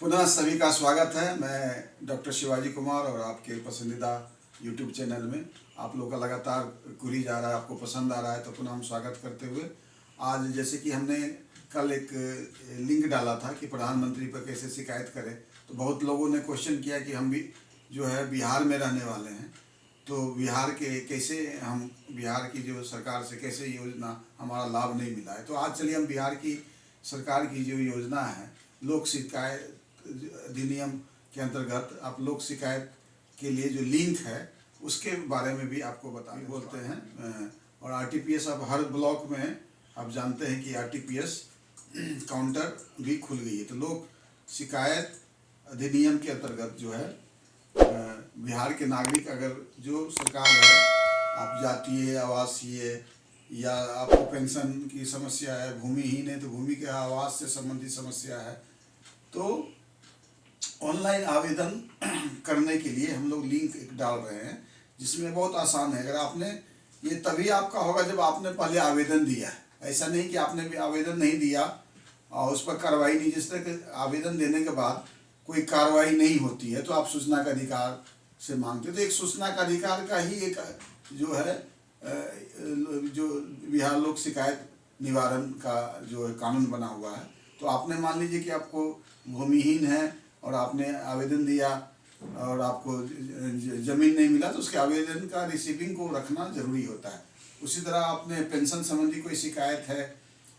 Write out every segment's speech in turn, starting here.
पुनः सभी का स्वागत है। मैं डॉक्टर शिवाजी कुमार और आपके पसंदीदा यूट्यूब चैनल में आप लोगों का लगातार क्वेरी जा रहा है, आपको पसंद आ रहा है, तो पुनः हम स्वागत करते हुए आज जैसे कि हमने कल एक लिंक डाला था कि प्रधानमंत्री पर कैसे शिकायत करें, तो बहुत लोगों ने क्वेश्चन किया कि हम भी जो है बिहार में रहने वाले हैं, तो बिहार के कैसे हम बिहार की जो सरकार से कैसे योजना हमारा लाभ नहीं मिला है। तो आज चलिए हम बिहार की सरकार की जो योजना है लोक शिकायत अधिनियम के अंतर्गत आप लोक शिकायत के लिए जो लिंक है उसके बारे में भी आपको बोलते हैं। और आरटीपीएस अब हर ब्लॉक में आप जानते हैं कि आरटीपीएस काउंटर भी खुल गई है। तो लोक शिकायत अधिनियम के अंतर्गत जो है बिहार के नागरिक अगर जो सरकार है, आप जातीय आवासीय या आपको पेंशन की समस्या है, भूमिहीन है तो भूमि के आवास से संबंधित समस्या है, तो ऑनलाइन आवेदन करने के लिए हम लोग लिंक एक डाल रहे हैं जिसमें बहुत आसान है। अगर आपने ये तभी आपका होगा जब आपने पहले आवेदन दिया है, ऐसा नहीं कि आपने भी आवेदन नहीं दिया और उस पर कार्रवाई नहीं। जिस तरह के आवेदन देने के बाद कोई कार्रवाई नहीं होती है तो आप सूचना का अधिकार से मांगते हो, तो एक सूचना का अधिकार का ही एक जो है जो बिहार लोक शिकायत निवारण का जो कानून बना हुआ है। तो आपने मान लीजिए कि आपको भूमिहीन है और आपने आवेदन दिया और आपको ज़मीन नहीं मिला, तो उसके आवेदन का रिसीविंग को रखना जरूरी होता है। उसी तरह आपने पेंशन संबंधी कोई शिकायत है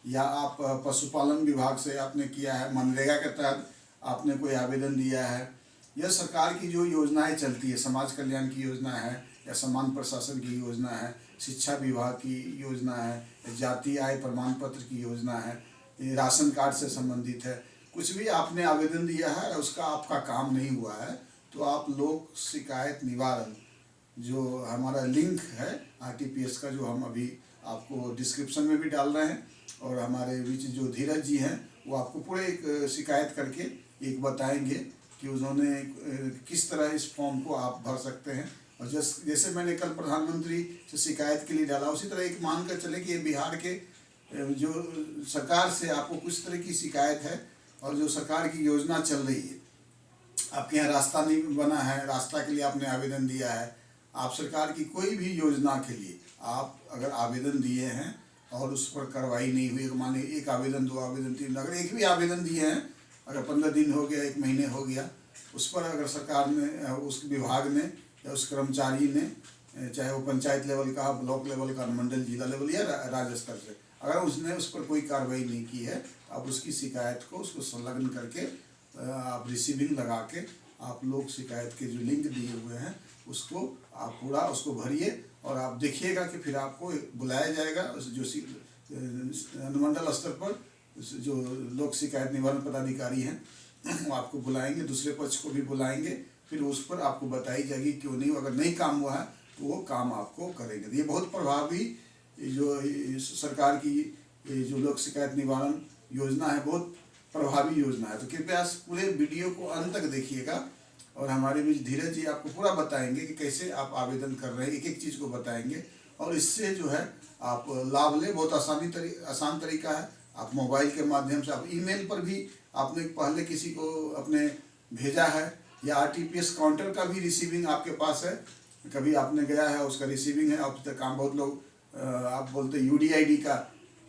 या आप पशुपालन विभाग से आपने किया है, मनरेगा के तहत आपने कोई आवेदन दिया है, यह सरकार की जो योजनाएं चलती है, समाज कल्याण की योजना है या समान प्रशासन की योजना है, शिक्षा विभाग की योजना है, जातीय आय प्रमाण पत्र की योजना है, राशन कार्ड से संबंधित है, कुछ भी आपने आवेदन दिया है और उसका आपका काम नहीं हुआ है, तो आप लोक शिकायत निवारण जो हमारा लिंक है आरटीपीएस का, जो हम अभी आपको डिस्क्रिप्शन में भी डाल रहे हैं, और हमारे बीच जो धीरज जी हैं वो आपको पूरे एक शिकायत करके एक बताएंगे कि उन्होंने किस तरह इस फॉर्म को आप भर सकते हैं। और जैसे मैंने कल प्रधानमंत्री से शिकायत के लिए डाला, उसी तरह एक मान कर चले कि ये बिहार के जो सरकार से आपको कुछ तरह की शिकायत है और जो सरकार की योजना चल रही है, आपके यहाँ रास्ता नहीं बना है, रास्ता के लिए आपने आवेदन दिया है, आप सरकार की कोई भी योजना के लिए आप अगर आवेदन दिए हैं और उस पर कार्रवाई नहीं हुई, माने एक आवेदन, दो आवेदन, तीन, अगर एक भी आवेदन दिए हैं, अगर 15 दिन हो गया, 1 महीने हो गया, उस पर अगर सरकार ने, उस विभाग ने या उस कर्मचारी ने, चाहे वो पंचायत लेवल का, ब्लॉक लेवल का, अनुमंडल, जिला लेवल या राज्य स्तर से, अगर उसने उस पर कोई कार्रवाई नहीं की है, आप उसकी शिकायत को उसको संलग्न करके आप रिसीविंग लगा के आप लोग शिकायत के जो लिंक दिए हुए हैं उसको आप पूरा उसको भरिए और आप देखिएगा कि फिर आपको बुलाया जाएगा। जो अनुमंडल स्तर पर जो लोक शिकायत निवारण पदाधिकारी हैं वो आपको बुलाएंगे, दूसरे पक्ष को भी बुलाएंगे, फिर उस पर आपको बताई जाएगी क्यों नहीं, अगर नहीं काम हुआ है तो वो काम आपको करेंगे। ये बहुत प्रभावी जो सरकार की जो लोक शिकायत निवारण योजना है, बहुत प्रभावी योजना है। तो कृपया पूरे वीडियो को अंत तक देखिएगा और हमारे बीच धीरज जी आपको पूरा बताएंगे कि कैसे आप आवेदन कर रहे हैं, एक एक चीज़ को बताएंगे और इससे जो है आप लाभ ले। बहुत आसान तरीका है। आप मोबाइल के माध्यम से, आप ईमेल पर भी आपने पहले किसी को अपने भेजा है या आरटीपीएस काउंटर का भी रिसीविंग आपके पास है, कभी आपने गया है उसका रिसीविंग है। अब तक काम बहुत लोग आप बोलते यूडीआईडी का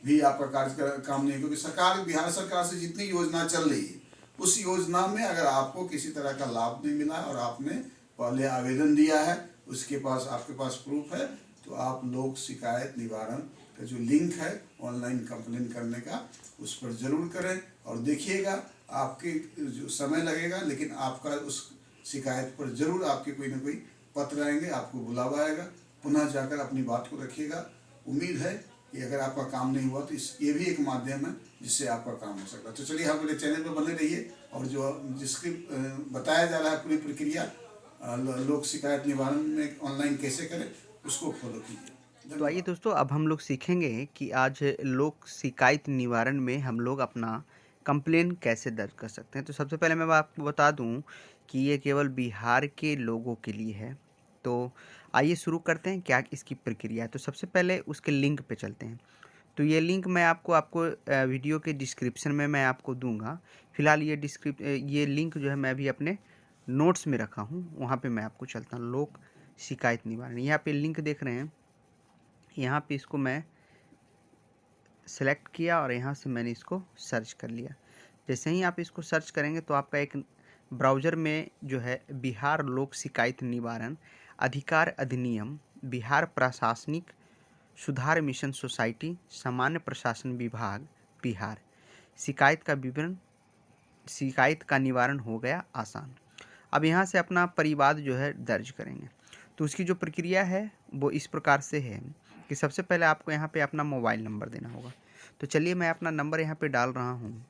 भी आपका कार्य काम नहीं, क्योंकि सरकार, बिहार सरकार से जितनी योजना चल रही है उस योजना में अगर आपको किसी तरह का लाभ नहीं मिला और आपने पहले आवेदन दिया है, उसके पास आपके पास प्रूफ है, तो आप लोक शिकायत निवारण का जो लिंक है ऑनलाइन कंप्लेन करने का, उस पर जरूर करें और देखिएगा। आपके जो समय लगेगा लेकिन आपका उस शिकायत पर जरूर आपके कोई ना कोई पत्र आएंगे, आपको बुलावा आएगा, पुनः जाकर अपनी बात को रखिएगा। उम्मीद है कि अगर आपका काम नहीं हुआ तो ये भी एक माध्यम है जिससे आपका काम हो सकता है। तो चलिए हमारे चैनल पर बने रहिए और जो जिसकी बताया जा रहा है पूरी प्रक्रिया लोक शिकायत निवारण में ऑनलाइन कैसे करें उसको फॉलो कीजिए। तो आइए दोस्तों, अब हम लोग सीखेंगे कि आज लोक शिकायत निवारण में हम लोग अपना कंप्लेन कैसे दर्ज कर सकते हैं। तो सबसे पहले मैं आपको बता दूं कि ये केवल बिहार के लोगों के लिए है। तो आइए शुरू करते हैं क्या इसकी प्रक्रिया है। तो सबसे पहले उसके लिंक पे चलते हैं। तो ये लिंक मैं आपको वीडियो के डिस्क्रिप्शन में मैं आपको दूंगा, फिलहाल ये लिंक जो है मैं अभी अपने नोट्स में रखा हूँ, वहाँ पे मैं आपको चलता हूँ। लोक शिकायत निवारण, यहाँ पे लिंक देख रहे हैं, यहाँ पे इसको मैं सेलेक्ट किया और यहाँ से मैंने इसको सर्च कर लिया। जैसे ही आप इसको सर्च करेंगे तो आपका एक ब्राउज़र में जो है बिहार लोक शिकायत निवारण अधिकार अधिनियम, बिहार प्रशासनिक सुधार मिशन सोसाइटी, सामान्य प्रशासन विभाग बिहार, शिकायत का विवरण, शिकायत का निवारण हो गया आसान। अब यहाँ से अपना परिवाद जो है दर्ज करेंगे। तो उसकी जो प्रक्रिया है वो इस प्रकार से है कि सबसे पहले आपको यहाँ पे अपना मोबाइल नंबर देना होगा। तो चलिए मैं अपना नंबर यहाँ पे डाल रहा हूँ।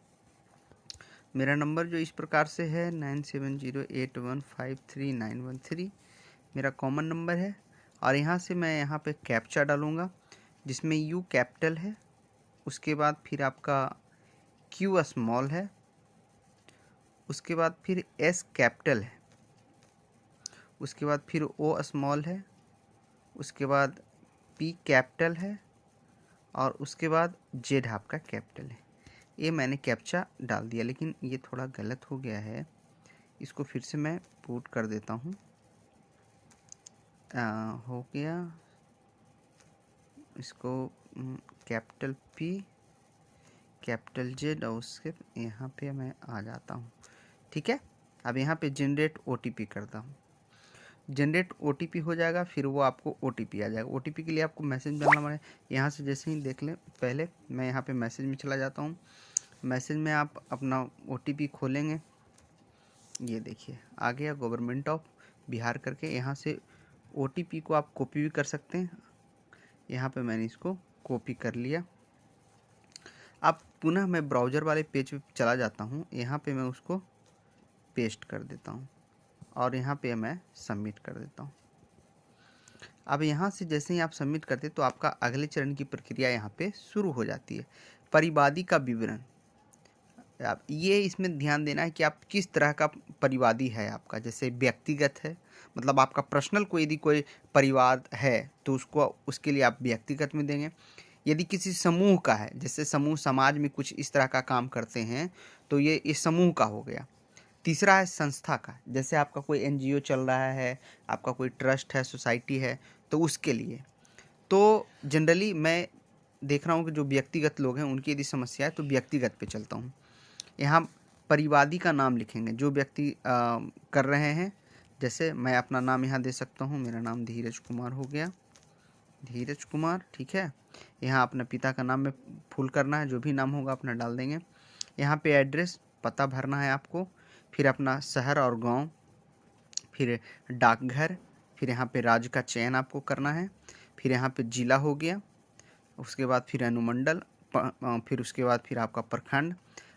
मेरा नंबर जो इस प्रकार से है 9708153913 मेरा कॉमन नंबर है। और यहाँ से मैं यहाँ पे कैप्चा डालूँगा जिसमें यू कैपिटल है, उसके बाद फिर आपका क्यू स्मॉल है, उसके बाद फिर एस कैपिटल है, उसके बाद फिर ओ स्मॉल है, उसके बाद पी कैपिटल है और उसके बाद जेड आपका कैपिटल है। ये मैंने कैप्चा डाल दिया, लेकिन ये थोड़ा गलत हो गया है, इसको फिर से मैं पुट कर देता हूँ। हो गया, इसको कैपिटल पी कैपिटल जेड और उसके यहाँ पे मैं आ जाता हूँ। ठीक है, अब यहाँ पे जनरेट ओटीपी करता हूँ। जनरेट ओटीपी हो जाएगा, फिर वो आपको ओटीपी आ जाएगा। ओटीपी के लिए आपको मैसेज डालना पड़ेगा। यहाँ से जैसे ही देख लें, पहले मैं यहाँ पे मैसेज में चला जाता हूँ। मैसेज में आप अपना ओटीपी खोलेंगे, ये देखिए आ गया गवर्नमेंट ऑफ बिहार करके। यहाँ से ओटीपी को आप कॉपी भी कर सकते हैं। यहाँ पे मैंने इसको कॉपी कर लिया। अब पुनः मैं ब्राउज़र वाले पेज पे चला जाता हूँ, यहाँ पे मैं उसको पेस्ट कर देता हूँ और यहाँ पे मैं सबमिट कर देता हूँ। अब यहाँ से जैसे ही आप सबमिट करते तो आपका अगले चरण की प्रक्रिया यहाँ पे शुरू हो जाती है। परिवादी का विवरण, आप ये इसमें ध्यान देना है कि आप किस तरह का परिवादी है आपका। जैसे व्यक्तिगत है, मतलब आपका पर्सनल कोई यदि कोई परिवार है तो उसको उसके लिए आप व्यक्तिगत में देंगे। यदि किसी समूह का है, जैसे समूह समाज में कुछ इस तरह का काम करते हैं तो ये इस समूह का हो गया। तीसरा है संस्था का, जैसे आपका कोई एनजीओ चल रहा है, आपका कोई ट्रस्ट है, सोसाइटी है, तो उसके लिए। तो जनरली मैं देख रहा हूँ कि जो व्यक्तिगत लोग हैं उनकी यदि समस्या है तो व्यक्तिगत पे चलता हूँ। यहाँ परिवादी का नाम लिखेंगे जो व्यक्ति कर रहे हैं। जैसे मैं अपना नाम यहाँ दे सकता हूँ, मेरा नाम धीरज कुमार हो गया, धीरज कुमार। ठीक है, यहाँ अपने पिता का नाम में फुल करना है, जो भी नाम होगा अपना डाल देंगे। यहाँ पे एड्रेस पता भरना है आपको, फिर अपना शहर और गांव, फिर डाकघर, फिर यहाँ पे राज्य का चयन आपको करना है, फिर यहाँ पे जिला हो गया, उसके बाद फिर अनुमंडल, फिर उसके बाद फिर आपका प्रखंड,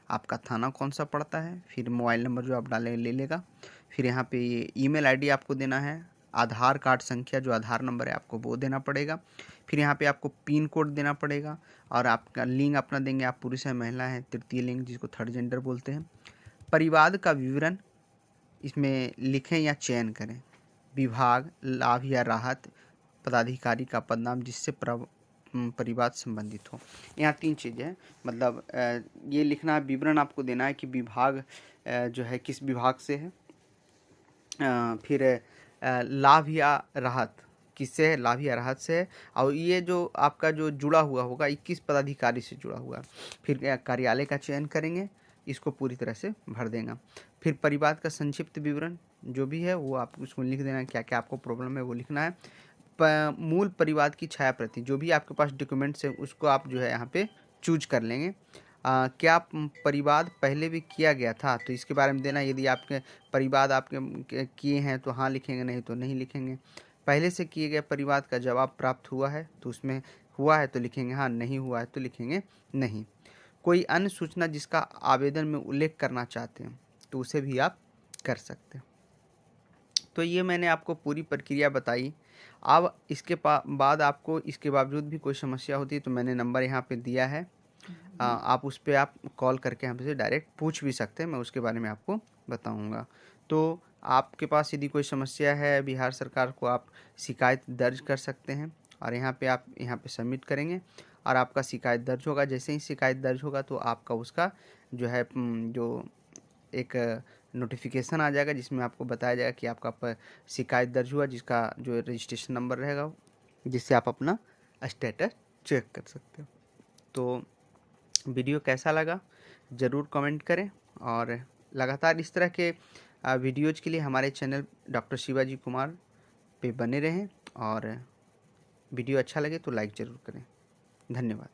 आपका थाना कौन सा पड़ता है, फिर मोबाइल नंबर जो आप डालेंगे ले लेगा। फिर यहाँ पे ये ईमेल आईडी आपको देना है, आधार कार्ड संख्या जो आधार नंबर है आपको वो देना पड़ेगा। फिर यहाँ पे आपको पिन कोड देना पड़ेगा और आपका लिंग अपना देंगे, आप पुरुष है महिला है, तृतीय लिंग जिसको थर्ड जेंडर बोलते हैं। परिवाद का विवरण इसमें लिखें या चयन करें, विभाग, लाभ या राहत, पदाधिकारी का पदनाम जिससे परिवाद संबंधित हो। यहाँ 3 चीज़ें हैं, मतलब ये लिखना है, विवरण आपको देना है कि विभाग जो है किस विभाग से है, फिर लाभ या राहत किससे है, लाभ या राहत से है, और ये जो आपका जो जुड़ा हुआ होगा 21 पदाधिकारी से जुड़ा हुआ। फिर कार्यालय का चयन करेंगे, इसको पूरी तरह से भर देगा। फिर परिवार का संक्षिप्त विवरण जो भी है वो आप उसको लिख देना, क्या क्या आपको प्रॉब्लम है वो लिखना है। मूल परिवाद की छाया प्रति, जो भी आपके पास डॉक्यूमेंट्स है उसको आप जो है यहाँ पे चूज कर लेंगे। क्या परिवाद पहले भी किया गया था तो इसके बारे में देना, यदि आपके परिवाद आपके किए हैं तो हाँ लिखेंगे, नहीं तो नहीं लिखेंगे। पहले से किए गए परिवाद का जवाब प्राप्त हुआ है तो उसमें हुआ है तो लिखेंगे हाँ, नहीं हुआ है तो लिखेंगे नहीं। कोई अन्य सूचना जिसका आवेदन में उल्लेख करना चाहते हैं तो उसे भी आप कर सकते हैं। तो ये मैंने आपको पूरी प्रक्रिया बताई। अब इसके बाद आपको इसके बावजूद भी कोई समस्या होती है तो मैंने नंबर यहाँ पे दिया है, आप उस पर आप कॉल करके हमसे डायरेक्ट पूछ भी सकते हैं, मैं उसके बारे में आपको बताऊंगा। तो आपके पास यदि कोई समस्या है बिहार सरकार को, आप शिकायत दर्ज कर सकते हैं और आप यहाँ पे सबमिट करेंगे और आपका शिकायत दर्ज होगा। जैसे ही शिकायत दर्ज होगा तो आपका उसका जो है जो एक नोटिफिकेशन आ जाएगा जिसमें आपको बताया जाएगा कि आपका शिकायत दर्ज हुआ, जिसका जो रजिस्ट्रेशन नंबर रहेगा, जिससे आप अपना स्टेटस चेक कर सकते हो। तो वीडियो कैसा लगा ज़रूर कमेंट करें, और लगातार इस तरह के वीडियोज़ के लिए हमारे चैनल डॉक्टर शिवाजी कुमार पे बने रहें, और वीडियो अच्छा लगे तो लाइक ज़रूर करें। धन्यवाद।